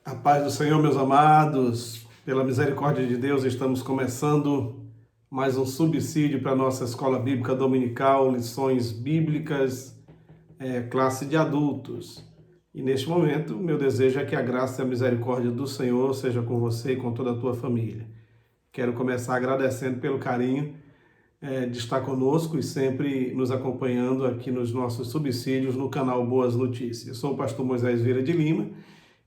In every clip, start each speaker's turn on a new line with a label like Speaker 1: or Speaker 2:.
Speaker 1: A paz do Senhor, meus amados, pela misericórdia de Deus, estamos começando mais um subsídio para a nossa escola bíblica dominical, lições bíblicas, classe de adultos. E neste momento, meu desejo é que a graça e a misericórdia do Senhor seja com você e com toda a tua família. Quero começar agradecendo pelo carinho de estar conosco e sempre nos acompanhando aqui nos nossos subsídios no canal Boas Notícias. Sou o pastor Moisés Vieira de Lima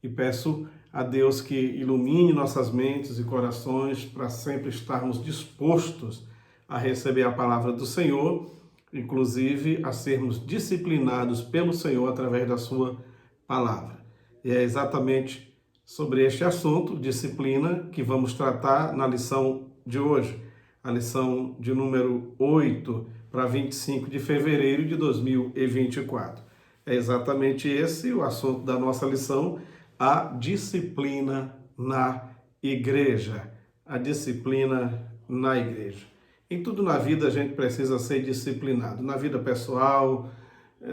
Speaker 1: e peço a Deus que ilumine nossas mentes e corações para sempre estarmos dispostos a receber a palavra do Senhor, inclusive a sermos disciplinados pelo Senhor através da sua palavra. E é exatamente sobre este assunto, disciplina, que vamos tratar na lição de hoje, a lição de número 8 para 25 de fevereiro de 2024. É exatamente esse o assunto da nossa lição, a disciplina na igreja. A disciplina na igreja. Em tudo na vida a gente precisa ser disciplinado. Na vida pessoal,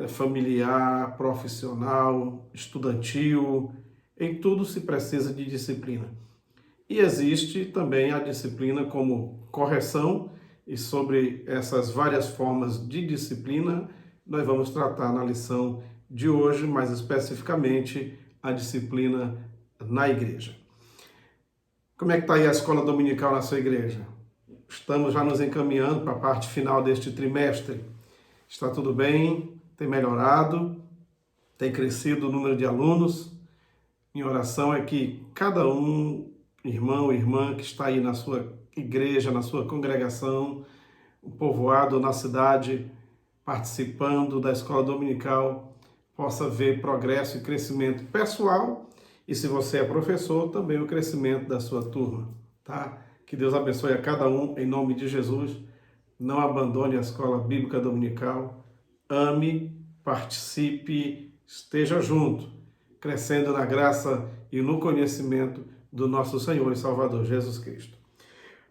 Speaker 1: familiar, profissional, estudantil, em tudo se precisa de disciplina. E existe também a disciplina como correção, e sobre essas várias formas de disciplina nós vamos tratar na lição de hoje, mais especificamente a disciplina na igreja. Como é que está aí a escola dominical na sua igreja? Estamos já nos encaminhando para a parte final deste trimestre. Está tudo bem? Tem melhorado? Tem crescido o número de alunos? Minha oração é que cada um, irmão e irmã que está aí na sua igreja, na sua congregação, o povoado, na cidade, participando da escola dominical, possa ver progresso e crescimento pessoal e, se você é professor, também o crescimento da sua turma, tá? Que Deus abençoe a cada um, em nome de Jesus. Não abandone a escola bíblica dominical. Ame, participe, esteja junto, crescendo na graça e no conhecimento do nosso Senhor e Salvador Jesus Cristo.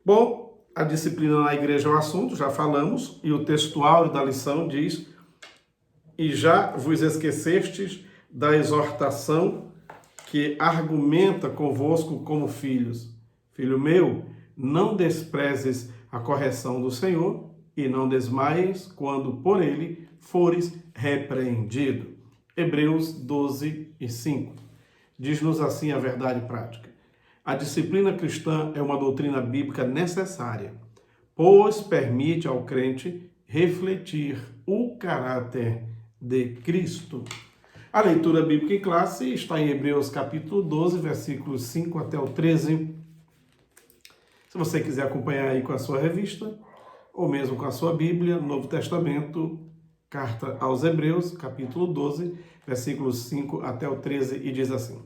Speaker 1: Bom, a disciplina na igreja é o assunto, já falamos, e o textual da lição diz: e já vos esquecestes da exortação que argumenta convosco como filhos. Filho meu, não desprezes a correção do Senhor e não desmaies quando por ele fores repreendido. Hebreus 12:5. Diz-nos assim a verdade prática. A disciplina cristã é uma doutrina bíblica necessária, pois permite ao crente refletir o caráter de Cristo. A leitura bíblica em classe está em Hebreus capítulo 12, versículos 5 até o 13. Se você quiser acompanhar aí com a sua revista, ou mesmo com a sua Bíblia, Novo Testamento, carta aos Hebreus, capítulo 12, versículos 5 até o 13, e diz assim: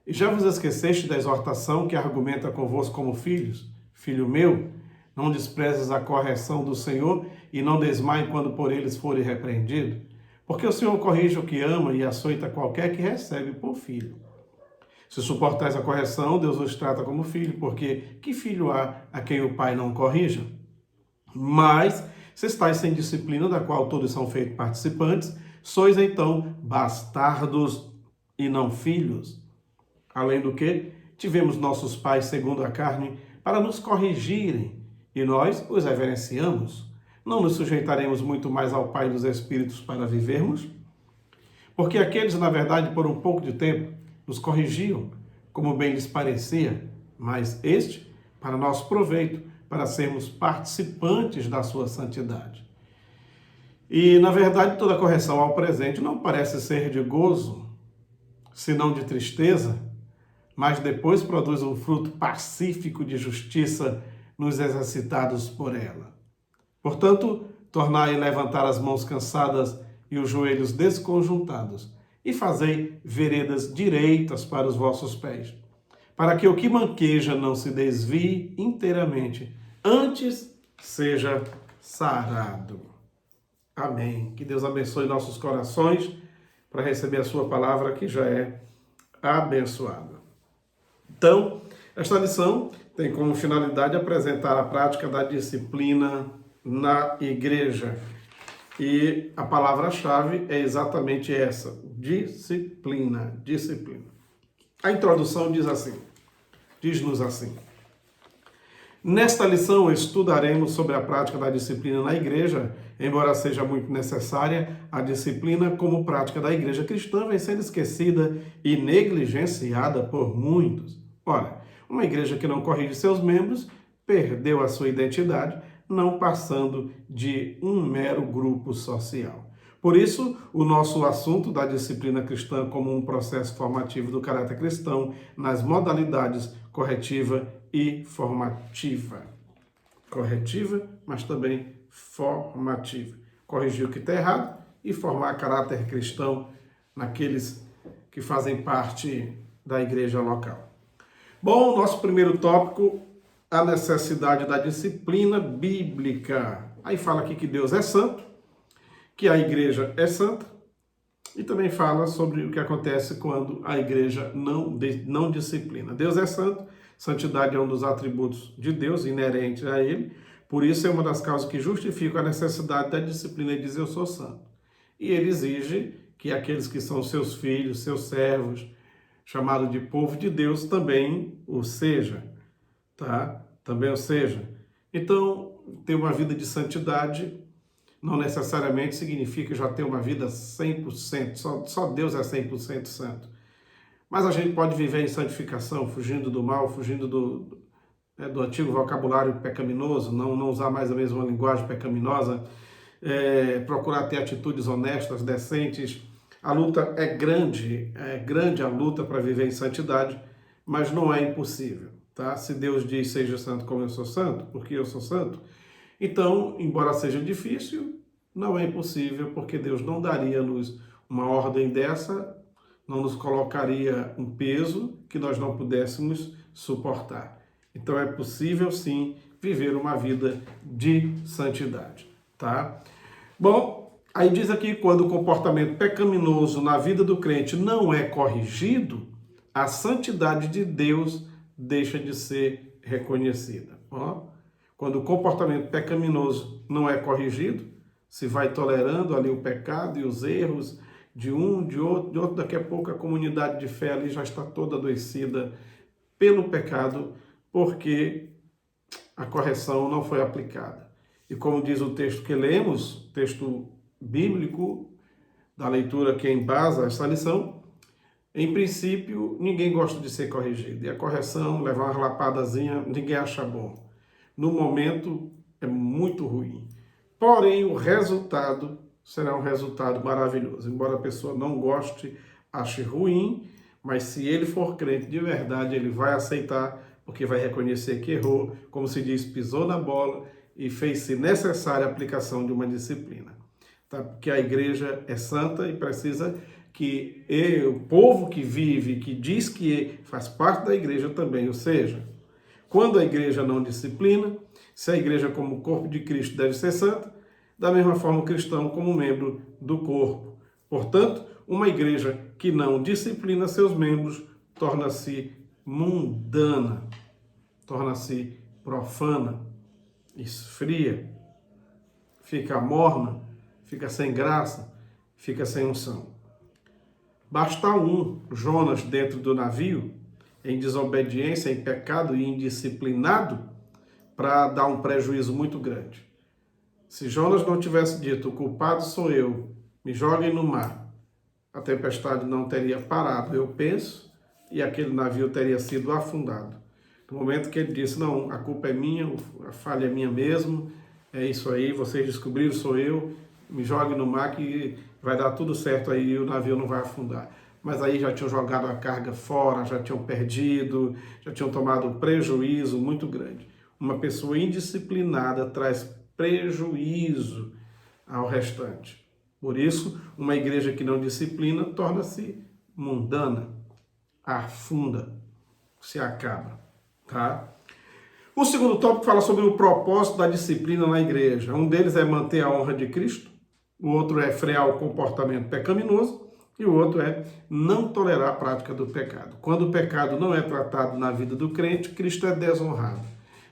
Speaker 1: E já vos esqueceste da exortação que argumenta convosco como filhos? Filho meu, não desprezes a correção do Senhor e não desmaie quando por eles fores repreendido, porque o Senhor corrige o que ama e açoita qualquer que recebe por filho. Se suportais a correção, Deus vos trata como filho, porque que filho há a quem o pai não corrija? Mas, se estáis sem disciplina, da qual todos são feitos participantes, sois então bastardos e não filhos. Além do que, tivemos nossos pais segundo a carne para nos corrigirem, e nós os reverenciamos. Não nos sujeitaremos muito mais ao Pai dos Espíritos para vivermos? Porque aqueles, na verdade, por um pouco de tempo, nos corrigiam, como bem lhes parecia, mas este, para nosso proveito, para sermos participantes da sua santidade. E, na verdade, toda correção ao presente não parece ser de gozo, senão de tristeza, mas depois produz um fruto pacífico de justiça nos exercitados por ela. Portanto, tornai levantar as mãos cansadas e os joelhos desconjuntados, e fazei veredas direitas para os vossos pés, para que o que manqueja não se desvie inteiramente, antes seja sarado. Amém. Que Deus abençoe nossos corações para receber a sua palavra, que já é abençoada. Então, esta lição tem como finalidade apresentar a prática da disciplina na igreja. E a palavra-chave é exatamente essa: disciplina, disciplina. A introdução diz-nos assim: nesta lição estudaremos sobre a prática da disciplina na igreja, embora seja muito necessária, a disciplina como prática da igreja cristã vem sendo esquecida e negligenciada por muitos. Ora, uma igreja que não corrige seus membros perdeu a sua identidade, não passando de um mero grupo social. Por isso, o nosso assunto da disciplina cristã como um processo formativo do caráter cristão nas modalidades corretiva e formativa. Corretiva, mas também formativa. Corrigir o que está errado e formar caráter cristão naqueles que fazem parte da igreja local. Bom, nosso primeiro tópico, a necessidade da disciplina bíblica. Aí fala aqui que Deus é santo, que a igreja é santa, e também fala sobre o que acontece quando a igreja não disciplina. Deus é santo, santidade é um dos atributos de Deus, inerente a ele, por isso é uma das causas que justificam a necessidade da disciplina e diz eu sou santo. E ele exige que aqueles que são seus filhos, seus servos, chamados de povo de Deus, também o seja, tá? Também o seja. Então, ter uma vida de santidade não necessariamente significa já ter uma vida 100%, só Deus é 100% santo. Mas a gente pode viver em santificação, fugindo do mal, fugindo do antigo vocabulário pecaminoso, não usar mais a mesma linguagem pecaminosa, procurar ter atitudes honestas, decentes. A luta é grande a luta para viver em santidade, mas não é impossível, tá? Se Deus diz seja santo como eu sou santo, porque eu sou santo, então, embora seja difícil, não é impossível, porque Deus não daria-nos uma ordem dessa, não nos colocaria um peso que nós não pudéssemos suportar. Então é possível sim viver uma vida de santidade, tá? Bom, aí diz aqui, quando o comportamento pecaminoso na vida do crente não é corrigido, a santidade de Deus deixa de ser reconhecida. Ó, quando o comportamento pecaminoso não é corrigido, se vai tolerando ali o pecado e os erros de um, de outro, daqui a pouco a comunidade de fé ali já está toda adoecida pelo pecado, porque a correção não foi aplicada. E como diz o texto que lemos, texto bíblico, da leitura que embasa essa lição, em princípio, ninguém gosta de ser corrigido. E a correção, levar uma lapadazinha, ninguém acha bom. No momento, é muito ruim. Porém, o resultado será um resultado maravilhoso. Embora a pessoa não goste, ache ruim, mas se ele for crente de verdade, ele vai aceitar, porque vai reconhecer que errou, como se diz, pisou na bola e fez-se necessária a aplicação de uma disciplina. Tá? Porque a igreja é santa e precisa que o povo que vive, que diz que faz parte da igreja também, ou seja, quando a igreja não disciplina, se a igreja como corpo de Cristo deve ser santa, da mesma forma o cristão como membro do corpo. Portanto, uma igreja que não disciplina seus membros torna-se mundana, torna-se profana, esfria, fica morna, fica sem graça, fica sem unção. Basta Jonas dentro do navio, em desobediência, em pecado e indisciplinado, para dar um prejuízo muito grande. Se Jonas não tivesse dito, o culpado sou eu, me joguem no mar, a tempestade não teria parado, eu penso, e aquele navio teria sido afundado. No momento que ele disse, não, a culpa é minha, a falha é minha mesmo, é isso aí, vocês descobriram, sou eu, me joguem no mar que vai dar tudo certo aí e o navio não vai afundar. Mas aí já tinham jogado a carga fora, já tinham perdido, já tinham tomado um prejuízo muito grande. Uma pessoa indisciplinada traz prejuízo ao restante. Por isso, uma igreja que não disciplina torna-se mundana, afunda, se acaba, tá? O segundo tópico fala sobre o propósito da disciplina na igreja. Um deles é manter a honra de Cristo, o outro é frear o comportamento pecaminoso e o outro é não tolerar a prática do pecado. Quando o pecado não é tratado na vida do crente, Cristo é desonrado.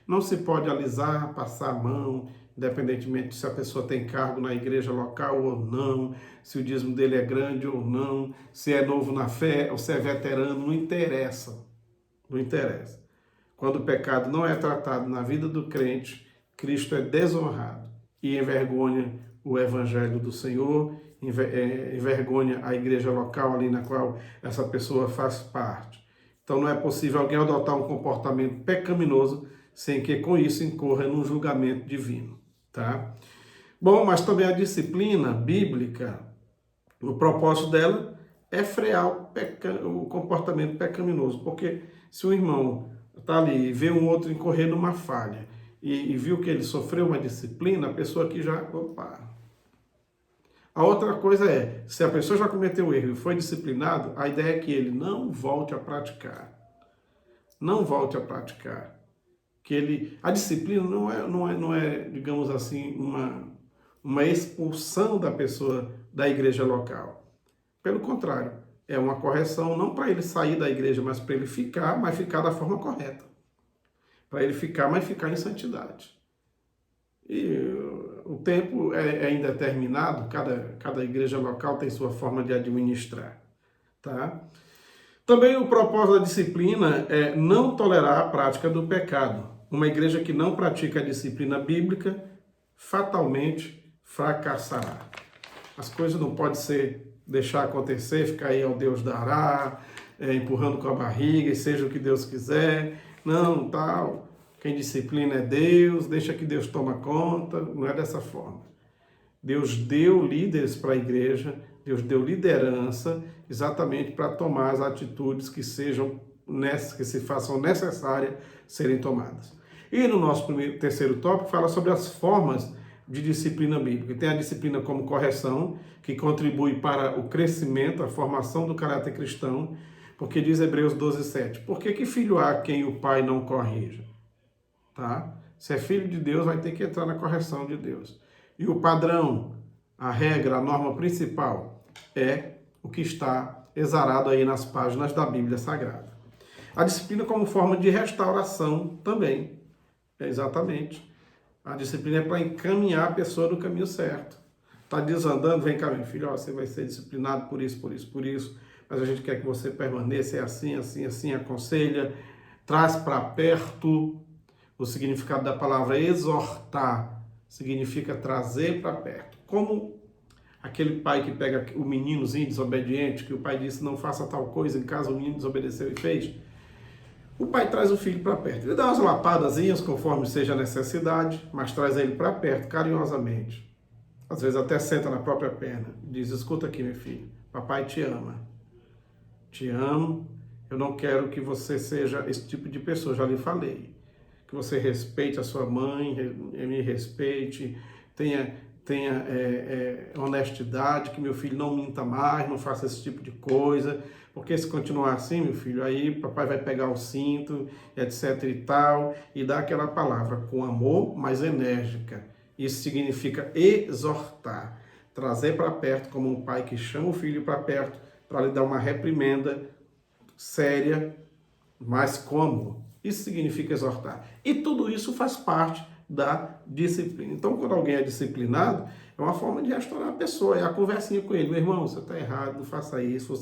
Speaker 1: Não se pode alisar, passar a mão, independentemente se a pessoa tem cargo na igreja local ou não, se o dízimo dele é grande ou não, se é novo na fé ou se é veterano, não interessa. Não interessa. Quando o pecado não é tratado na vida do crente, Cristo é desonrado e envergonha o evangelho do Senhor, envergonha a igreja local ali na qual essa pessoa faz parte. Então não é possível alguém adotar um comportamento pecaminoso sem que com isso incorra num julgamento divino, tá? Bom, mas também a disciplina bíblica, o propósito dela é frear o comportamento pecaminoso, porque se o irmão está ali e vê um outro incorrer numa falha e viu que ele sofreu uma disciplina, a pessoa aqui já, opa. A outra coisa é, se a pessoa já cometeu o erro e foi disciplinado, a ideia é que ele não volte a praticar. Não volte a praticar. A disciplina não é, digamos assim, uma expulsão da pessoa da igreja local. Pelo contrário, é uma correção não para ele sair da igreja, mas para ele ficar, mas ficar da forma correta. Para ele ficar, mas ficar em santidade. E o tempo é indeterminado, cada igreja local tem sua forma de administrar, tá? Também o propósito da disciplina é não tolerar a prática do pecado. Uma igreja que não pratica a disciplina bíblica fatalmente fracassará. As coisas não podem ser deixar acontecer, ficar aí ao Deus dará, empurrando com a barriga e seja o que Deus quiser. Não, tal. Quem disciplina é Deus, deixa que Deus toma conta. Não é dessa forma. Deus deu líderes para a igreja, Deus deu liderança exatamente para tomar as atitudes que se façam necessárias serem tomadas. E no nosso terceiro tópico fala sobre as formas de disciplina bíblica. Tem a disciplina como correção, que contribui para o crescimento, a formação do caráter cristão, porque diz Hebreus 12:7, por que filho há quem o pai não corrija? Tá? Se é filho de Deus, vai ter que entrar na correção de Deus. E o padrão, a regra, a norma principal é o que está exarado aí nas páginas da Bíblia Sagrada. A disciplina como forma de restauração também. Exatamente. A disciplina é para encaminhar a pessoa no caminho certo. Está desandando, vem cá, meu filho, ó, você vai ser disciplinado por isso, por isso, por isso, mas a gente quer que você permaneça, é assim, assim, assim, aconselha, traz para perto. O significado da palavra exortar significa trazer para perto. Como aquele pai que pega o meninozinho desobediente, que o pai disse não faça tal coisa, em casa o menino desobedeceu e fez. O pai traz o filho para perto. Ele dá umas lapadazinhas conforme seja a necessidade, mas traz ele para perto, carinhosamente. Às vezes até senta na própria perna. Diz, escuta aqui, meu filho, papai te ama. Te amo, eu não quero que você seja esse tipo de pessoa, já lhe falei. Que você respeite a sua mãe, me respeite, tenha honestidade, que meu filho não minta mais, não faça esse tipo de coisa, porque se continuar assim, meu filho, aí papai vai pegar o cinto, etc e tal, e dar aquela palavra com amor, mas enérgica. Isso significa exortar, trazer para perto, como um pai que chama o filho para perto, para lhe dar uma reprimenda séria, mas com amor. Isso significa exortar. E tudo isso faz parte da disciplina. Então, quando alguém é disciplinado, é uma forma de restaurar a pessoa. É a conversinha com ele. Meu irmão, você está errado, não faça isso.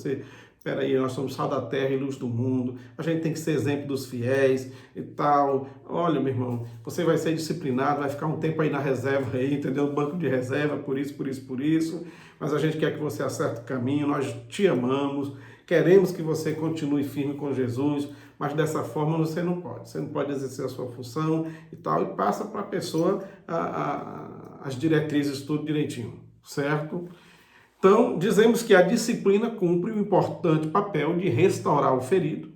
Speaker 1: Peraí, nós somos sal da terra e luz do mundo. A gente tem que ser exemplo dos fiéis e tal. Olha, meu irmão, você vai ser disciplinado, vai ficar um tempo aí na reserva, aí, entendeu? No banco de reserva, por isso, por isso, por isso. Mas a gente quer que você acerte o caminho, nós te amamos. Queremos que você continue firme com Jesus, mas dessa forma você não pode. Você não pode exercer a sua função e tal, e passa para a pessoa as diretrizes tudo direitinho, certo? Então, dizemos que a disciplina cumpre o importante papel de restaurar o ferido,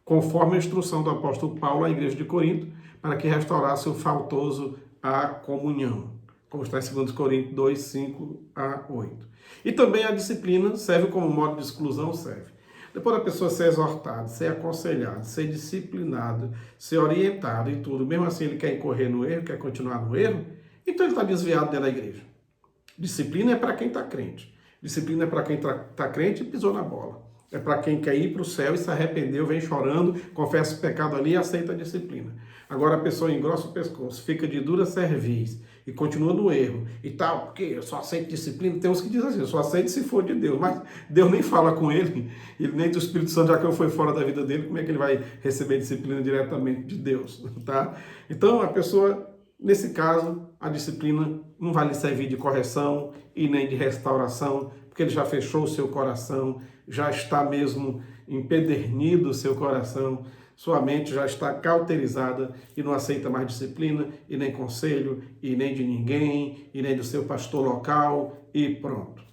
Speaker 1: conforme a instrução do apóstolo Paulo à igreja de Corinto, para que restaurasse o faltoso à comunhão, como está em 2 Coríntios 2, 5 a 8. E também a disciplina serve como modo de exclusão, serve. Depois da pessoa ser exortada, ser aconselhada, ser disciplinado, ser orientado e tudo, mesmo assim ele quer incorrer no erro, quer continuar no erro, então ele está desviado dentro da igreja. Disciplina é para quem está crente. Disciplina é para quem está crente e pisou na bola. É para quem quer ir para o céu e se arrependeu, vem chorando, confessa o pecado ali e aceita a disciplina. Agora a pessoa engrossa o pescoço, fica de dura cerviz e continua no erro e tal, porque eu só aceito disciplina. Tem uns que dizem assim, eu só aceito se for de Deus, mas Deus nem fala com ele nem do Espírito Santo, já que eu fui fora da vida dele, como é que ele vai receber disciplina diretamente de Deus, tá? Então a pessoa, nesse caso, a disciplina não vai lhe servir de correção e nem de restauração, porque ele já fechou o seu coração, já está mesmo empedernido o seu coração, sua mente já está cauterizada e não aceita mais disciplina, e nem conselho, e nem de ninguém, e nem do seu pastor local, e pronto.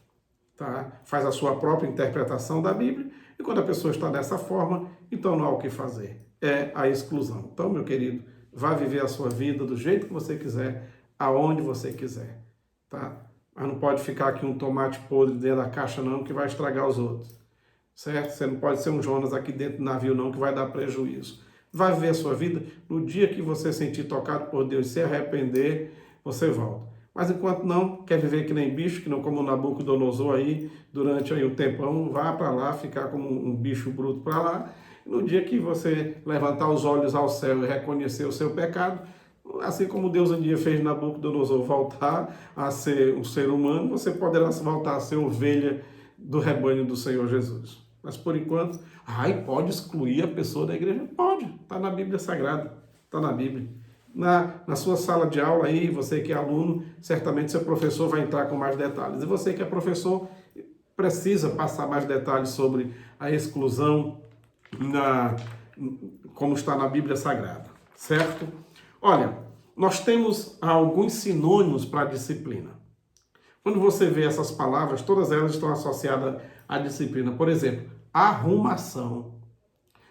Speaker 1: Tá? Faz a sua própria interpretação da Bíblia, e quando a pessoa está dessa forma, então não há o que fazer. É a exclusão. Então, meu querido, vá viver a sua vida do jeito que você quiser, aonde você quiser. Tá? Mas não pode ficar aqui um tomate podre dentro da caixa não, que vai estragar os outros. Certo? Você não pode ser um Jonas aqui dentro do navio não, que vai dar prejuízo. Vai viver a sua vida, no dia que você sentir tocado por Deus e se arrepender, você volta. Mas enquanto não, quer viver que nem bicho, que não como o Nabucodonosor aí, durante aí um tempão, vá para lá, ficar como um bicho bruto para lá. No dia que você levantar os olhos ao céu e reconhecer o seu pecado, assim como Deus um dia fez Nabucodonosor voltar a ser um ser humano, você poderá voltar a ser ovelha do rebanho do Senhor Jesus. Mas por enquanto, pode excluir a pessoa da igreja? Pode, está na Bíblia Sagrada, está na Bíblia. Na sua sala de aula aí, você que é aluno, certamente seu professor vai entrar com mais detalhes. E você que é professor, precisa passar mais detalhes sobre a exclusão, como está na Bíblia Sagrada, certo? Olha, nós temos alguns sinônimos para a disciplina. Quando você vê essas palavras, todas elas estão associadas à disciplina. Por exemplo, arrumação.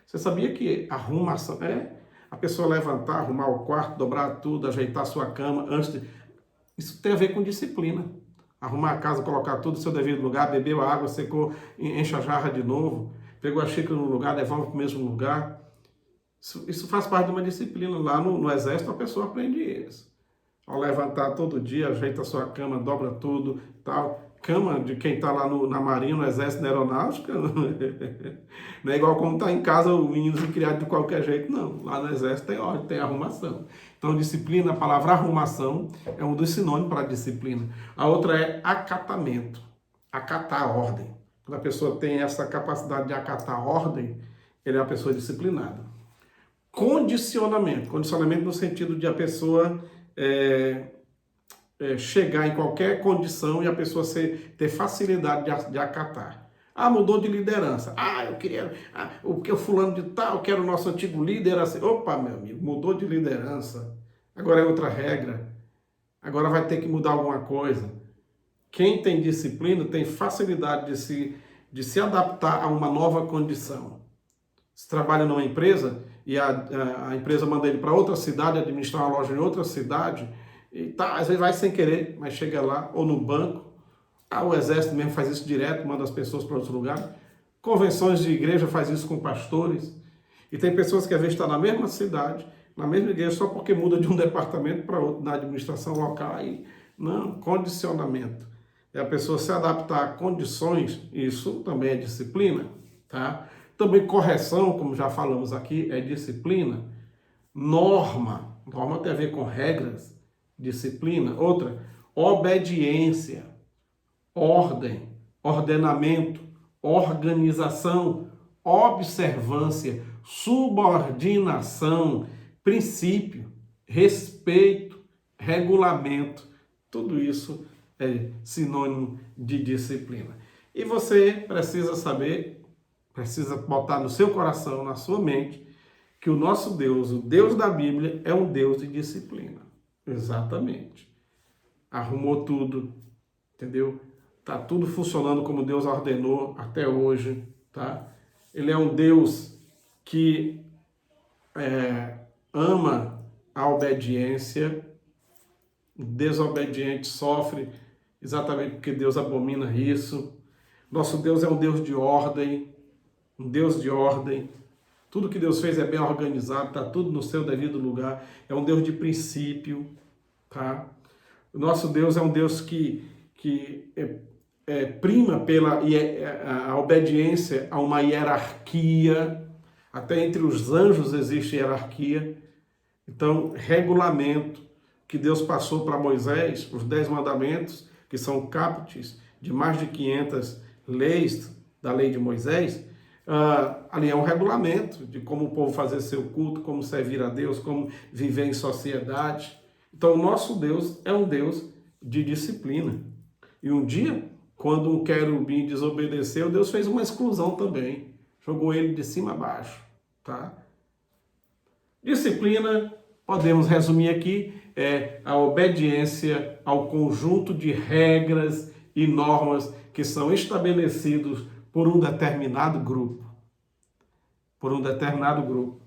Speaker 1: Você sabia que arrumação é a pessoa levantar, arrumar o quarto, dobrar tudo, ajeitar a sua cama antes de... Isso tem a ver com disciplina. Arrumar a casa, colocar tudo no seu devido lugar, bebeu a água, secou, enche a jarra de novo, pegou a xícara no lugar, devolve para o mesmo lugar. Isso faz parte de uma disciplina. Lá no exército a pessoa aprende isso. Ao levantar todo dia, ajeita a sua cama, dobra tudo, tal. Cama de quem está lá na Marinha, no Exército, na Aeronáutica, não é igual como está em casa o menino criado de qualquer jeito, não. Lá no Exército tem ordem, tem arrumação. Então, disciplina, a palavra arrumação é um dos sinônimos para disciplina. A outra é acatamento, acatar a ordem. Quando a pessoa tem essa capacidade de acatar a ordem, ele é uma pessoa disciplinada. Condicionamento no sentido de a pessoa chegar em qualquer condição e a pessoa ter facilidade de acatar. Mudou de liderança. Eu queria, o fulano de tal, que era o nosso antigo líder, assim. Opa, meu amigo, mudou de liderança. Agora é outra regra. Agora vai ter que mudar alguma coisa. Quem tem disciplina tem facilidade de se adaptar a uma nova condição. Se trabalha numa empresa e a empresa manda ele para outra cidade, administrar uma loja em outra cidade, e tá, às vezes vai sem querer, mas chega lá, ou no banco. O exército mesmo faz isso direto, manda as pessoas para outro lugar. Convenções de igreja faz isso com pastores. E tem pessoas que às vezes estão na mesma cidade, na mesma igreja, só porque muda de um departamento para outro, na administração local. Aí, não, condicionamento. É a pessoa se adaptar a condições, isso também é disciplina, tá? Também correção, como já falamos aqui, é disciplina. Norma tem a ver com regras, disciplina. Outra, obediência, ordem, ordenamento, organização, observância, subordinação, princípio, respeito, regulamento. Tudo isso é sinônimo de disciplina. E você precisa saber, precisa botar no seu coração, na sua mente, que o nosso Deus, o Deus da Bíblia, é um Deus de disciplina. Exatamente. Arrumou tudo, entendeu? Tá tudo funcionando como Deus ordenou até hoje, tá? Ele é um Deus que ama a obediência. O desobediente sofre exatamente porque Deus abomina isso. Nosso Deus é um Deus de ordem, um Deus de ordem. Tudo que Deus fez é bem organizado, está tudo no seu devido lugar. É um Deus de princípio, tá? O nosso Deus é um Deus que prima pela a obediência a uma hierarquia. Até entre os anjos existe hierarquia. Então, regulamento, que Deus passou para Moisés, os 10 mandamentos, que são caput de mais de 500 leis da lei de Moisés, ali é um regulamento de como o povo fazer seu culto, como servir a Deus, como viver em sociedade. Então, o nosso Deus é um Deus de disciplina. E um dia, quando um querubim desobedeceu, Deus fez uma exclusão também. Jogou ele de cima a baixo, tá? Disciplina, podemos resumir aqui, é a obediência ao conjunto de regras e normas que são estabelecidos por um determinado grupo. Por um determinado grupo.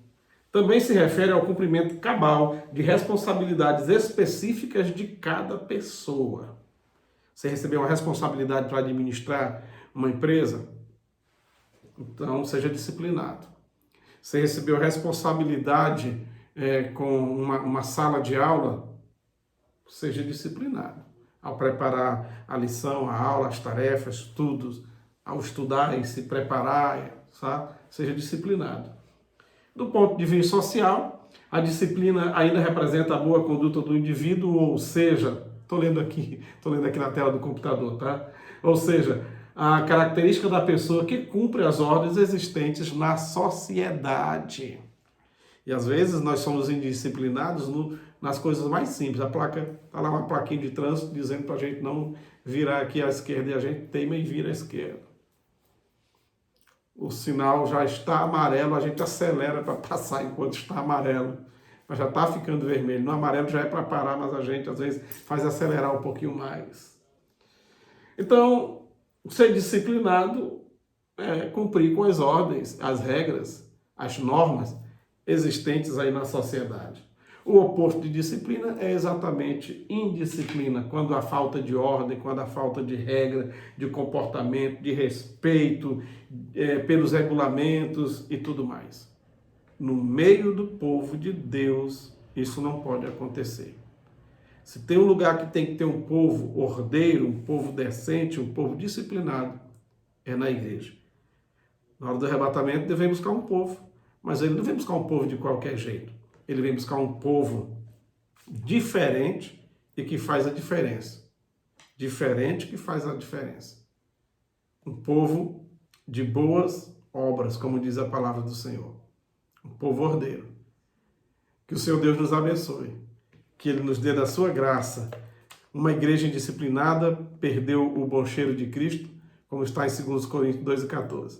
Speaker 1: Também se refere ao cumprimento cabal de responsabilidades específicas de cada pessoa. Você recebeu uma responsabilidade para administrar uma empresa? Então, seja disciplinado. Você recebeu responsabilidade com uma sala de aula? Seja disciplinado. Ao preparar a lição, a aula, as tarefas, estudos, ao estudar e se preparar, sabe? Seja disciplinado. Do ponto de vista social, a disciplina ainda representa a boa conduta do indivíduo, ou seja, estou lendo aqui na tela do computador, tá? Ou seja, a característica da pessoa que cumpre as ordens existentes na sociedade. E às vezes nós somos indisciplinados nas coisas mais simples. Está lá uma plaquinha de trânsito dizendo para a gente não virar aqui à esquerda e a gente teima e vira à esquerda. O sinal já está amarelo, a gente acelera para passar enquanto está amarelo. Mas já está ficando vermelho. No amarelo já é para parar, mas a gente às vezes faz acelerar um pouquinho mais. Então, ser disciplinado é cumprir com as ordens, as regras, as normas existentes aí na sociedade. O oposto de disciplina é exatamente indisciplina, quando há falta de ordem, quando há falta de regra, de comportamento, de respeito pelos regulamentos e tudo mais. No meio do povo de Deus, isso não pode acontecer. Se tem um lugar que tem que ter um povo ordeiro, um povo decente, um povo disciplinado, é na igreja. Na hora do arrebatamento, devemos buscar um povo, mas ele não vem buscar um povo de qualquer jeito. Ele vem buscar um povo diferente e que faz a diferença. Diferente que faz a diferença. Um povo de boas obras, como diz a palavra do Senhor. Um povo ordeiro. Que o Senhor Deus nos abençoe. Que Ele nos dê da sua graça. Uma igreja indisciplinada perdeu o bom cheiro de Cristo, como está em 2 Coríntios 2,14.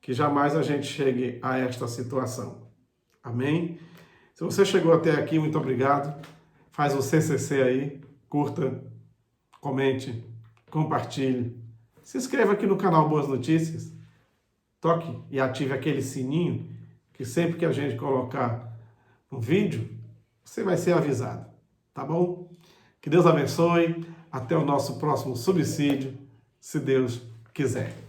Speaker 1: Que jamais a gente chegue a esta situação. Amém? Se você chegou até aqui, muito obrigado. Faz um CCC aí, curta, comente, compartilhe. Se inscreva aqui no canal Boas Notícias. Toque e ative aquele sininho, que sempre que a gente colocar um vídeo, você vai ser avisado. Tá bom? Que Deus abençoe. Até o nosso próximo subsídio, se Deus quiser.